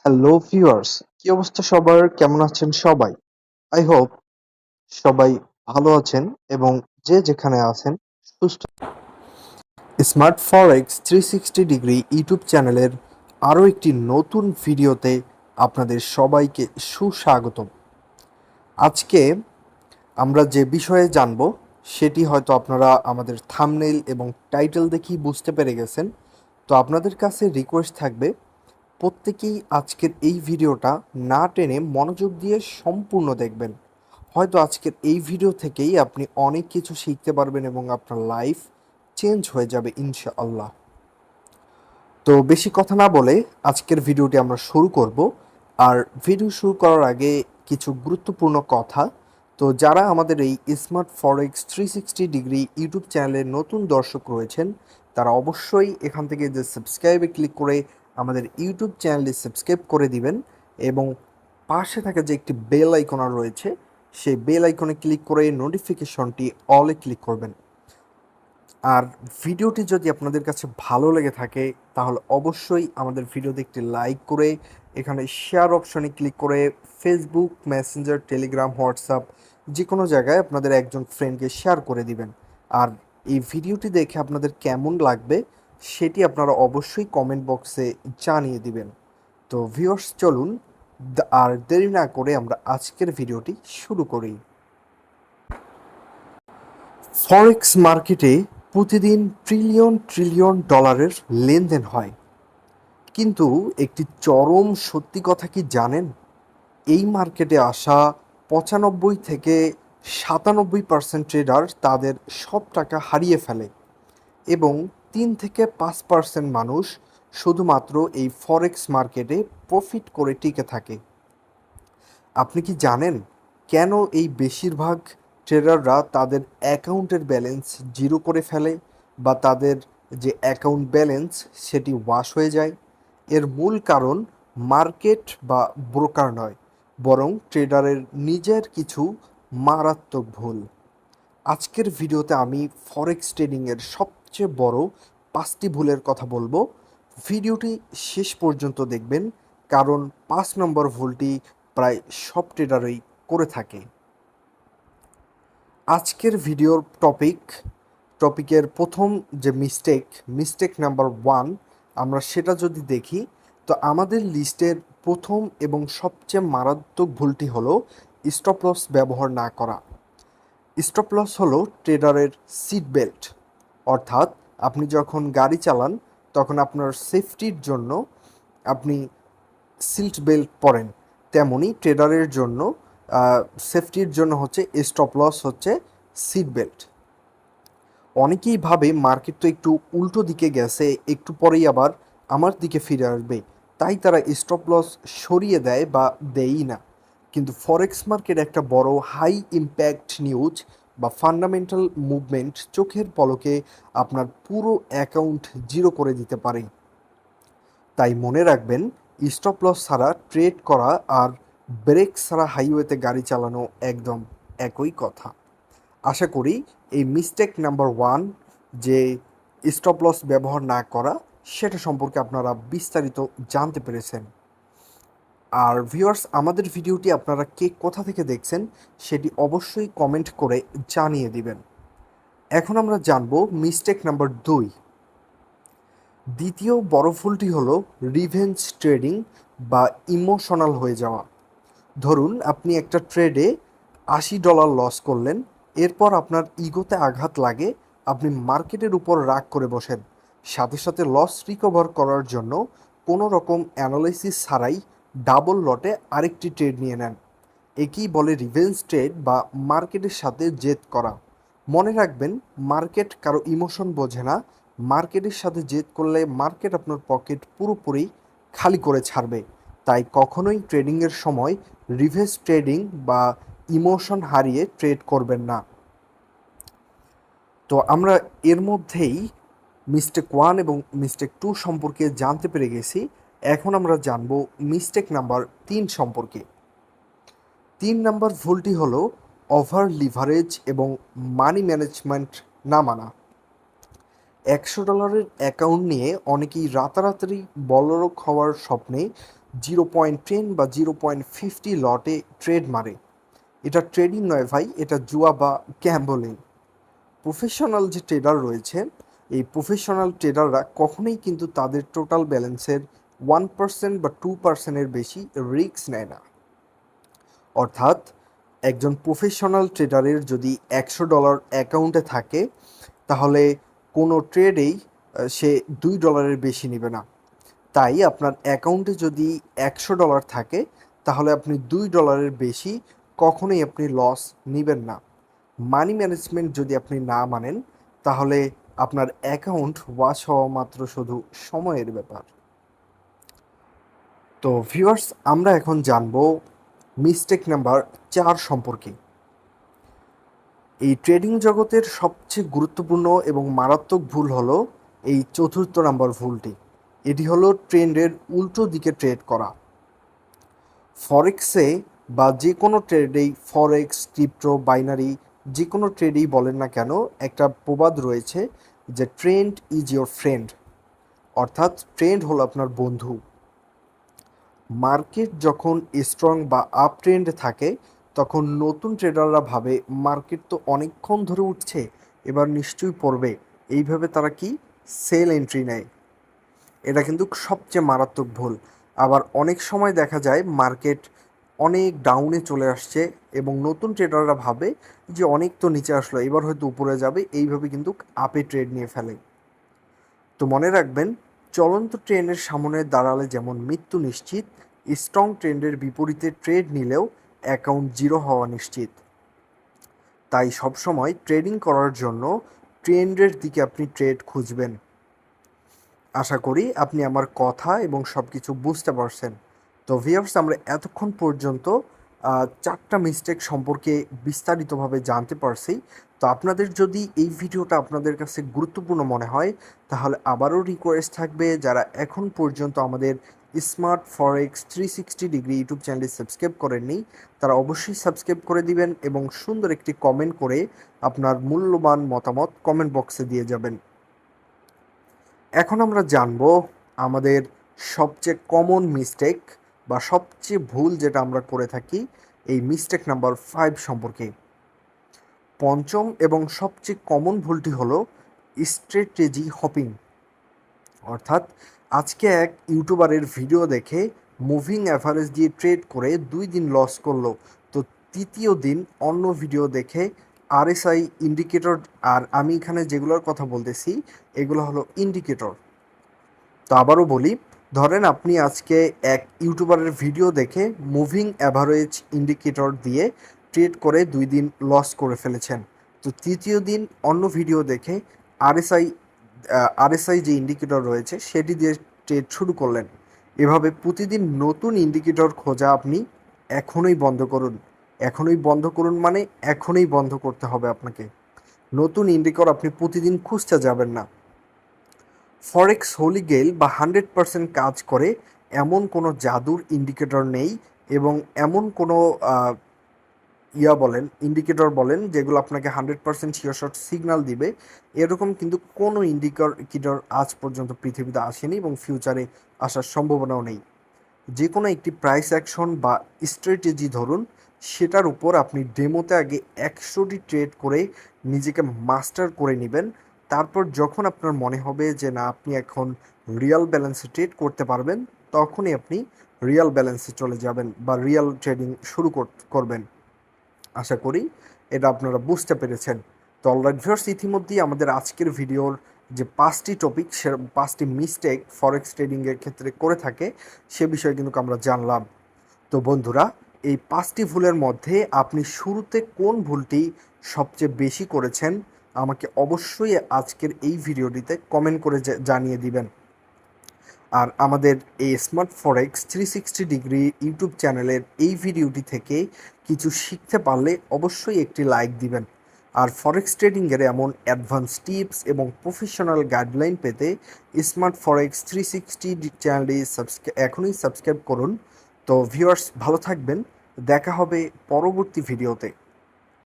Hello viewers, কি অবস্থা সবার? কেমন আছেন সবাই? আই হোপ সবাই ভালো আছেন এবং যে যেখানে আছেন সুস্থ। স্মার্ট ফরেক্স 360 ডিগ্রি ইউটিউব চ্যানেলের আরও একটি নতুন ভিডিওতে আপনাদের সবাইকে সুস্বাগতম। আজকে আমরা যে বিষয়ে জানব সেটি হয়তো আপনারা আমাদের থাম্বনেইল এবং টাইটেল দেখেই বুঝতে পেরে গেছেন। তো আপনাদের কাছে রিকোয়েস্ট থাকবে প্রত্যেকেই আজকের এই ভিডিওটা না টেনে মনোযোগ দিয়ে সম্পূর্ণ দেখবেন। হয়তো আজকের এই ভিডিও থেকেই আপনি অনেক কিছু শিখতে পারবেন এবং আপনার লাইফ চেঞ্জ হয়ে যাবে ইনশাআল্লাহ। তো বেশি কথা না বলে আজকের ভিডিওটি আমরা শুরু করব। আর ভিডিও শুরু করার আগে কিছু গুরুত্বপূর্ণ কথা। তো যারা আমাদের এই স্মার্ট ফরেক্স 360 ডিগ্রি ইউটিউব চ্যানেলের নতুন দর্শক রয়েছেন তারা অবশ্যই এখান থেকে যে সাবস্ক্রাইবে ক্লিক করে আমাদের ইউটিউব চ্যানেলটি সাবস্ক্রাইব করে দিবেন এবং পাশে থাকা যে একটি বেল আইকন রয়েছে সেই বেল আইকনে ক্লিক করে নোটিফিকেশনটি অলে ক্লিক করবেন। আর ভিডিওটি যদি আপনাদের কাছে ভালো লেগে থাকে তাহলে অবশ্যই আমাদের ভিডিওতে একটি লাইক করে এখানে শেয়ার অপশনে ক্লিক করে ফেসবুক, মেসেঞ্জার, টেলিগ্রাম, হোয়াটসঅ্যাপ যে কোনো জায়গায় আপনাদের একজন ফ্রেন্ডকে শেয়ার করে দিবেন। আর এই ভিডিওটি দেখে আপনাদের কেমন লাগবে সেটি আপনারা অবশ্যই কমেন্ট বক্সে জানিয়ে দিবেন। তো ভিউয়ার্স চলুন আর দেরি না করে আমরা আজকের ভিডিওটি শুরু করি। ফরেক্স মার্কেটে প্রতিদিন ট্রিলিয়ন ট্রিলিয়ন ডলারের লেনদেন হয়, কিন্তু একটি চরম সত্যি কথা কি জানেন? এই মার্কেটে আসা 95 থেকে 97% ট্রেডার তাদের সব টাকা হারিয়ে ফেলে এবং 3 থেকে 5% মানুষ শুধুমাত্র এই ফরেক্স মার্কেটে প্রফিট করে টিকে থাকে। আপনি কি জানেন কেন এই বেশিরভাগ ট্রেডাররা তাদের অ্যাকাউন্টের ব্যালেন্স জিরো করে ফেলে বা তাদের যে অ্যাকাউন্ট ব্যালেন্স সেটি ওয়াশ হয়ে যায়? এর মূল কারণ মার্কেট বা ব্রোকার নয়, বরং ট্রেডারের নিজের কিছু মারাত্মক ভুল। আজকের ভিডিওতে আমি ফরেক্স ট্রেডিংয়ের সবচেয়ে বড় 5টি ভুলের কথা বলবো। ভিডিওটি শেষ পর্যন্ত দেখবেন, কারণ 5 নম্বর ভুলটি প্রায় সব ট্রেডারই করে থাকে। আজকের ভিডিওর টপিকের প্রথম যে মিস্টেক নাম্বার 1 আমরা সেটা যদি দেখি, তো আমাদের লিস্টের প্রথম এবং সবচেয়ে মারাত্মক ভুলটি হলো স্টপ লস ব্যবহার না করা। স্টপ লস হলো ট্রেডারের সিট বেল্ট, অর্থাৎ আপনি যখন গাড়ি চালান তখন আপনার সেফটির জন্য আপনি সিট বেল্ট পরেন, তেমনি ট্রেডারের জন্য সেফটির জন্য হচ্ছে স্টপ লস হচ্ছে সিট বেল্ট। অনেকেই ভাবে মার্কেট তো একটু উল্টো দিকে গেছে, একটু পরেই আবার আমার দিকে ফিরে আসবে, তাই তারা স্টপ লস সরিয়ে দেয় বা দেয়ই না। কিন্তু ফরেক্স মার্কেট একটা বড় হাই ইম্প্যাক্ট নিউজ বা ফান্ডামেন্টাল মুভমেন্ট চোখের পলকে আপনার পুরো অ্যাকাউন্ট জিরো করে দিতে পারে। তাই মনে রাখবেন, স্টপ লস ছাড়া ট্রেড করা আর ব্রেক ছাড়া হাইওয়েতে গাড়ি চালানো একদম একই কথা। আশা করি এই মিস্টেক নাম্বার 1 যে স্টপ লস ব্যবহার না করা সেটা সম্পর্কে আপনারা বিস্তারিত জানতে পেরেছেন। আর ভিউয়ার্স, আমাদের ভিডিওটি আপনারা কে কোথা থেকে দেখছেন সেটি অবশ্যই কমেন্ট করে জানিয়ে দিবেন। এখন আমরা জানব মিস্টেক নাম্বার 2। দ্বিতীয় বড় ভুলটি হলো রিভেঞ্জ ট্রেডিং বা ইমোশনাল হয়ে যাওয়া। ধরুন আপনি একটা ট্রেডে $80 লস করলেন, এরপর আপনার ইগোতে আঘাত লাগে, আপনি মার্কেটের উপর রাগ করে বসেন, সাথে সাথে লস রিকভার করার জন্য কোনো রকম অ্যানালাইসিস ছাড়াই ডাবল লটে আরেকটি ট্রেড নিয়ে নেন। একেই বলে রিভেঞ্জ ট্রেড বা মার্কেটের সাথে জেদ করা। মনে রাখবেন, মার্কেট কারো ইমোশন বোঝে না। মার্কেটের সাথে জেদ করলে মার্কেট আপনার পকেট পুরোপুরি খালি করে ছাড়বে। তাই কখনোই ট্রেডিংয়ের সময় রিভেঞ্জ ট্রেডিং বা ইমোশন হারিয়ে ট্রেড করবেন না। তো আমরা এর মধ্যেই মিস্টেক 1 এবং মিস্টেক 2 সম্পর্কে জানতে পেরে গেছি। এখন আমরা জানব মিস্টেক নাম্বার 3 সম্পর্কে। 3 নম্বর ভুলটি হলো ওভার লিভারেজ এবং মানি ম্যানেজমেন্ট না মানা। $100 অ্যাকাউন্ট নিয়ে অনেকেই রাতারাতি বড়লোক হওয়ার স্বপ্নে 0.10 বা 0.50 লটে ট্রেড মারে। এটা ট্রেডিং নয় ভাই, এটা জুয়া বা গ্যাম্বলিং। প্রফেশনাল যে ট্রেডার রয়েছে, এই প্রফেশনাল ট্রেডাররা কখনোই কিন্তু তাদের টোটাল ব্যালেন্সের 1% বা 2%-এর বেশি রিস্ক নেয় না। অর্থাৎ একজন প্রফেশনাল ট্রেডারের যদি $100 অ্যাকাউন্টে থাকে, তাহলে কোনো ট্রেডেই সে $2 বেশি নেবে না। তাই আপনার অ্যাকাউন্টে যদি $100 থাকে, তাহলে আপনি $2 বেশি কখনোই আপনি লস নেবেন না। মানি ম্যানেজমেন্ট যদি আপনি না মানেন, তাহলে আপনার অ্যাকাউন্ট ওয়াশ হওয়া মাত্র শুধু সময়ের ব্যাপার। তো ভিউয়ার্স, আমরা এখন জানবো মিস্টেক নাম্বার 4 সম্পর্কে। এই ট্রেডিং জগতের সবচেয়ে গুরুত্বপূর্ণ এবং মারাত্মক ভুল হলো এই চতুর্থ নাম্বার ভুলটি। এটি হলো ট্রেন্ডের উল্টো দিকে ট্রেড করা। ফরেক্সে বা যে কোনো ট্রেডেই, ফরেক্স, ক্রিপ্টো, বাইনারি, যে কোনো ট্রেডেই বলেন না কেন, একটা প্রবাদ রয়েছে যে ট্রেন্ড ইজ ইয়োর ফ্রেন্ড। অর্থাৎ ট্রেন্ড হলো আপনার বন্ধু। মার্কেট যখন স্ট্রং বা আপ ট্রেন্ডে থাকে, তখন নতুন ট্রেডাররা ভাবে মার্কেট তো অনেকক্ষণ ধরে উঠছে, এবার নিশ্চয়ই পড়বে। এইভাবে তারা কি সেল এন্ট্রি নেয়। এটা কিন্তু সবচেয়ে মারাত্মক ভুল। আবার অনেক সময় দেখা যায় মার্কেট অনেক ডাউনে চলে আসছে এবং নতুন ট্রেডাররা ভাবে যে অনেক তো নিচে আসলো, এবার হয়তো উপরে যাবে, এইভাবে কিন্তু আপে ট্রেড নিয়ে ফেলে। তো মনে রাখবেন, চলন্ত ট্রেনের সামনে দাঁড়ালে যেমন মৃত্যু নিশ্চিত, স্ট্রং ট্রেন্ডের বিপরীতে ট্রেড নিলেও অ্যাকাউন্ট জিরো হওয়া নিশ্চিত। তাই সবসময় ট্রেডিং করার জন্য ট্রেন্ডের দিকে আপনি ট্রেড খুঁজবেন। আশা করি আপনি আমার কথা এবং সব কিছু বুঝতে পারছেন। তো ভিউয়ার্স, আমরা এতক্ষণ পর্যন্ত 4টা মিস্টেক সম্পর্কে বিস্তারিতভাবে জানতে পারছি। তো আপনাদের যদি এই ভিডিওটা আপনাদের কাছে গুরুত্বপূর্ণ মনে হয়, তাহলে আবারও রিকোয়েস্ট থাকবে, যারা এখন পর্যন্ত আমাদের স্মার্ট ফরেক্স 360 ডিগ্রি ইউটিউব চ্যানেলটি সাবস্ক্রাইব করেননি, তারা অবশ্যই সাবস্ক্রাইব করে দিবেন এবং সুন্দর একটি কমেন্ট করে আপনার মূল্যবান মতামত কমেন্ট বক্সে দিয়ে যাবেন। এখন আমরা জানব আমাদের সবচেয়ে কমন মিস্টেক বা সবচেয়ে ভুল যেটা আমরা করে থাকি, এই মিস্টেক নাম্বার 5 সম্পর্কে। পঞ্চম এবং সবচেয়ে কমন ভুলটি হলো স্ট্র্যাটেজি হপিং। অর্থাৎ আজকে এক ইউটিউবারের ভিডিও দেখে মুভিং অ্যাভারেজ দিয়ে ট্রেড করে 2 দিন লস করলো, তো তৃতীয় দিন অন্য ভিডিও দেখে আরএসআই ইন্ডিকেটর, আর আমি এখানে যেগুলোর কথা বলতেছি এগুলো হলো ইন্ডিকেটর। তো আবারও বলি, ধরেন আপনি আজকে এক ইউটিউবারের ভিডিও দেখে মুভিং অ্যাভারেজ ইন্ডিকেটর দিয়ে ট্রেড করে 2 দিন লস করে ফেলেছেন, তো তৃতীয় দিন অন্য ভিডিও দেখে আরএসআই আরএসআই যে ইন্ডিকেটর রয়েছে সেটি দিয়ে ট্রেড শুরু করলেন। এভাবে প্রতিদিন নতুন ইন্ডিকেটর খোঁজা আপনি এখনই বন্ধ করুন। এখনই বন্ধ করুন মানে এখনই বন্ধ করতে হবে আপনাকে। নতুন ইন্ডিকেটর আপনি প্রতিদিন খুঁজতে যাবেন না। ফরেক্স হোলি গেল বা 100% কাজ করে এমন কোনো জাদুর ইন্ডিকেটর নেই, এবং এমন কোনো ইন্ডিকেটর বলেন যেগুলো আপনাকে 100% শিওর সিগন্যাল দিবে, এরকম কিন্তু কোনো ইন্ডিকেটর আজ পর্যন্ত পৃথিবীতে আসেনি এবং ফিউচারে আসার সম্ভাবনাও নেই। যে কোনো একটি প্রাইস অ্যাকশন বা স্ট্র্যাটেজি ধরুন, সেটার উপর আপনি ডেমোতে আগে 100টি ট্রেড করে নিজেকে মাস্টার করে নেবেন। তারপর যখন আপনার মনে হবে যে না, আপনি এখন রিয়াল ব্যালেন্সে ট্রেড করতে পারবেন, তখনই আপনি রিয়াল ব্যালেন্সে চলে যাবেন বা রিয়াল ট্রেডিং শুরু করবেন। আশা করি এটা আপনারা বুঝতে পেরেছেন। তো অলরাইট ভিউয়ার্স, ইতিমধ্যেই আমাদের আজকের ভিডিওর যে 5টি টপিক, সে 5টি মিস্টেক ফরেক্স ট্রেডিংয়ের ক্ষেত্রে করে থাকে, সে বিষয়ে কিন্তু আমরা জানলাম। তো বন্ধুরা, এই 5টি ভুলের মধ্যে আপনি শুরুতে কোন ভুলটি সবচেয়ে বেশি করেছেন আমাকে অবশ্যই আজকের এই ভিডিওটিতে কমেন্ট করে জানিয়ে দিবেন। আর আমাদের এই স্মার্ট ফরেক্স 360 ডিগ্রি ইউটিউব চ্যানেলের এই ভিডিওটি থেকে কিছু শিখতে পারলে অবশ্যই একটি লাইক দিবেন। আর ফরেক্স ট্রেডিংয়ের এমন অ্যাডভান্স টিপস এবং প্রফেশনাল গাইডলাইন পেতে স্মার্ট ফরেক্স 360 চ্যানেলটি এখনই সাবস্ক্রাইব করুন। তো ভিউয়ার্স, ভালো থাকবেন, দেখা হবে পরবর্তী ভিডিওতে।